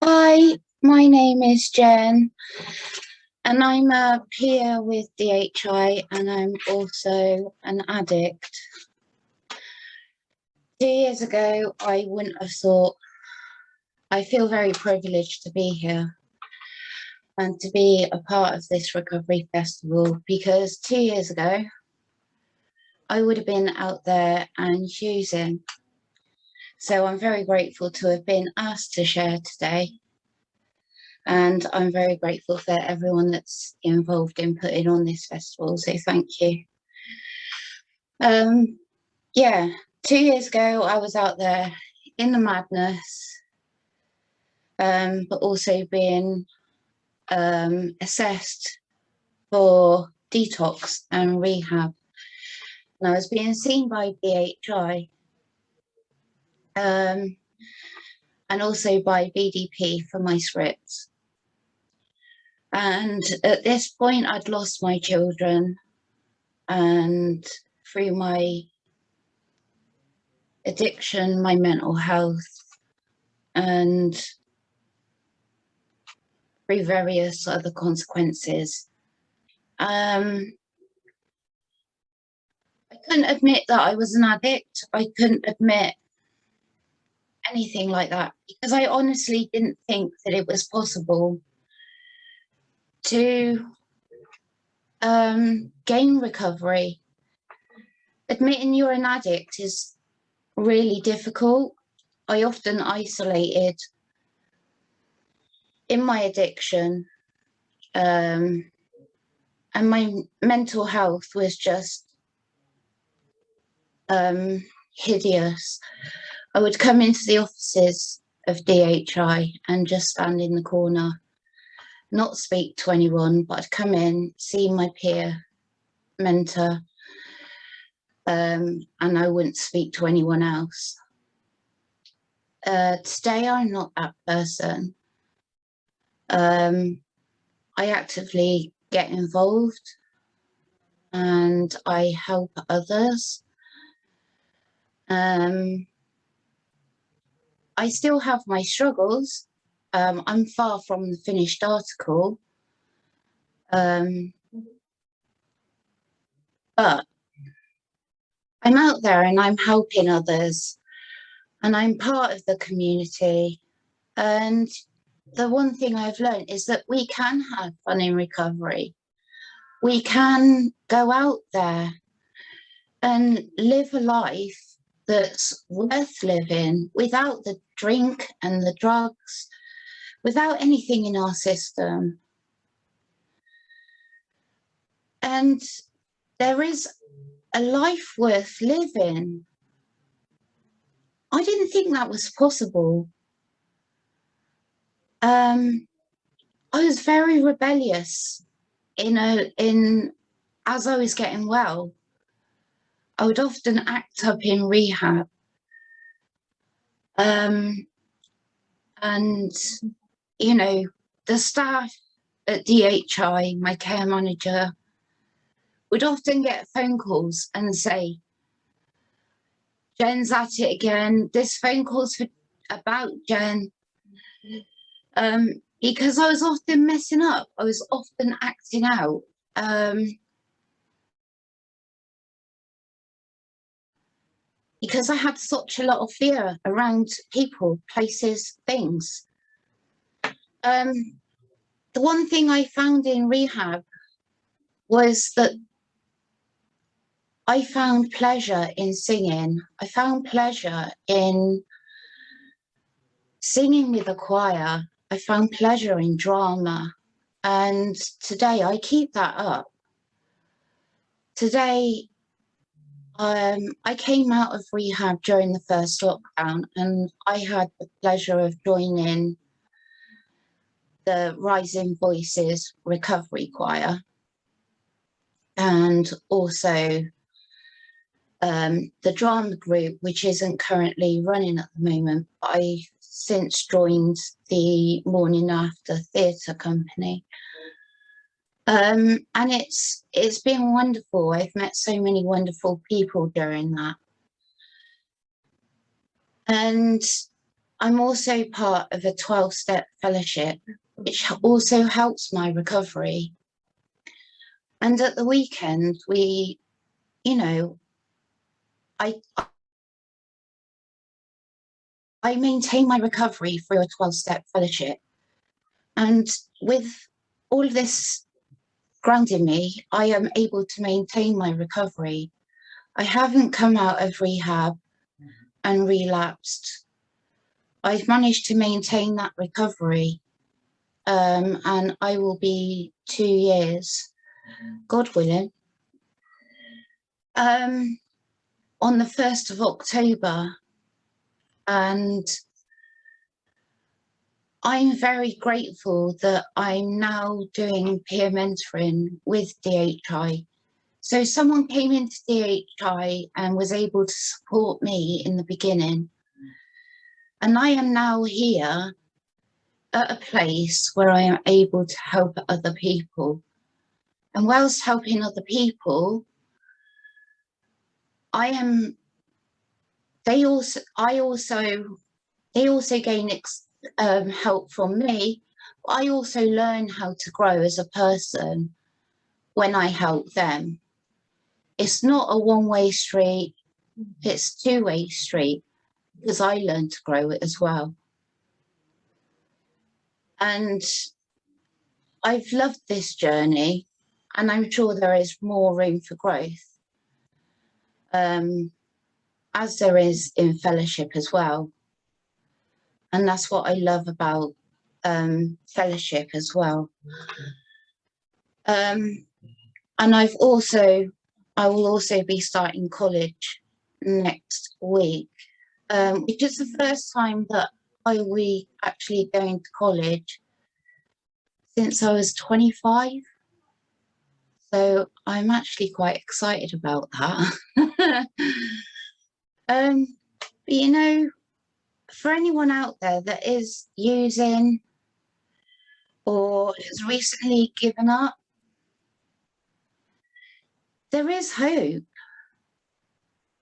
Hi, my name is Jen, and I'm a peer with DHI, and I'm also an addict. 2 years ago, I wouldn't have thought. I feel very privileged to be here and to be a part of this recovery festival because 2 years ago, I would have been out there and using. So I'm very grateful to have been asked to share today. And I'm very grateful for everyone that's involved in putting on this festival. So thank you. Yeah, 2 years ago, I was out there in the madness, but also being assessed for detox and rehab. And I was being seen by DHI and also by BDP for my scripts. And at this point, I'd lost my children, and through my addiction, my mental health, and through various other consequences. I couldn't admit that I was an addict. I couldn't admit anything like that because I honestly didn't think that it was possible to gain recovery. Admitting you're an addict is really difficult. I often isolated in my addiction, and my mental health was just hideous. I would come into the offices of DHI and just stand in the corner, not speak to anyone, but I'd come in, see my peer mentor, and I wouldn't speak to anyone else. Today, I'm not that person. I actively get involved and I help others. I still have my struggles. I'm far from the finished article. But I'm out there and I'm helping others and I'm part of the community. And the one thing I've learned is that we can have fun in recovery. We can go out there and live a life that's worth living without the drink and the drugs, without anything in our system. And there is a life worth living. I didn't think that was possible. I was very rebellious as I was getting well. I would often act up in rehab. And, you know, the staff at DHI, my care manager, would often get phone calls and say, Jen's at it again. This phone call's about Jen. Because I was often messing up. I was often acting out. Because I had such a lot of fear around people, places, things. The one thing I found in rehab was that I found pleasure in singing. I found pleasure in singing with a choir. I found pleasure in drama. And today I keep that up. Today, I came out of rehab during the first lockdown and I had the pleasure of joining the Rising Voices Recovery Choir and also the drama group, which isn't currently running at the moment, but I since joined the Morning After Theatre Company. And it's been wonderful. I've met so many wonderful people during that. And I'm also part of a 12-step fellowship, which also helps my recovery. And at the weekend, we, you know, I maintain my recovery through a 12-step fellowship. And with all of this grounding me, I am able to maintain my recovery. I haven't come out of rehab and relapsed. I've managed to maintain that recovery, and I will be 2 years, God willing, on the 1st of October. And I'm very grateful that I'm now doing peer mentoring with DHI. So someone came into DHI and was able to support me in the beginning. And I am now here at a place where I am able to help other people. And whilst helping other people, they also gain help from me. I also learn how to grow as a person when I help them. It's not a one-way street, it's a two-way street, because I learn to grow it as well. And I've loved this journey, and I'm sure there is more room for growth, as there is in fellowship as well. And that's what I love about fellowship as well. And I will also be starting college next week, which is the first time that I will be actually going to college since I was 25. So I'm actually quite excited about that. But you know, for anyone out there that is using or has recently given up, there is hope.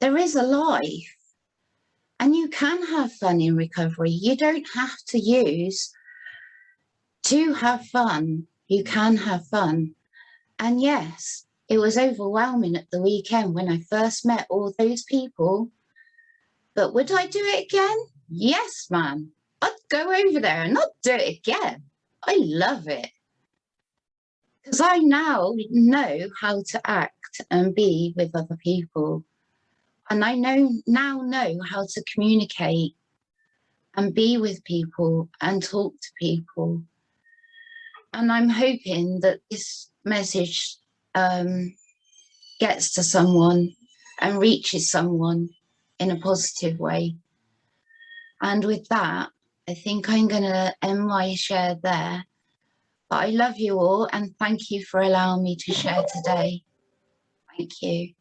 There is a life. And you can have fun in recovery. You don't have to use to have fun. You can have fun. And yes, it was overwhelming at the weekend when I first met all those people. But would I do it again? Yes, man. I'd go over there and I'd do it again. I love it. Because I now know how to act and be with other people. And I now know how to communicate and be with people and talk to people. And I'm hoping that this message gets to someone and reaches someone in a positive way. And with that, I think I'm going to end my share there. But I love you all and thank you for allowing me to share today. Thank you.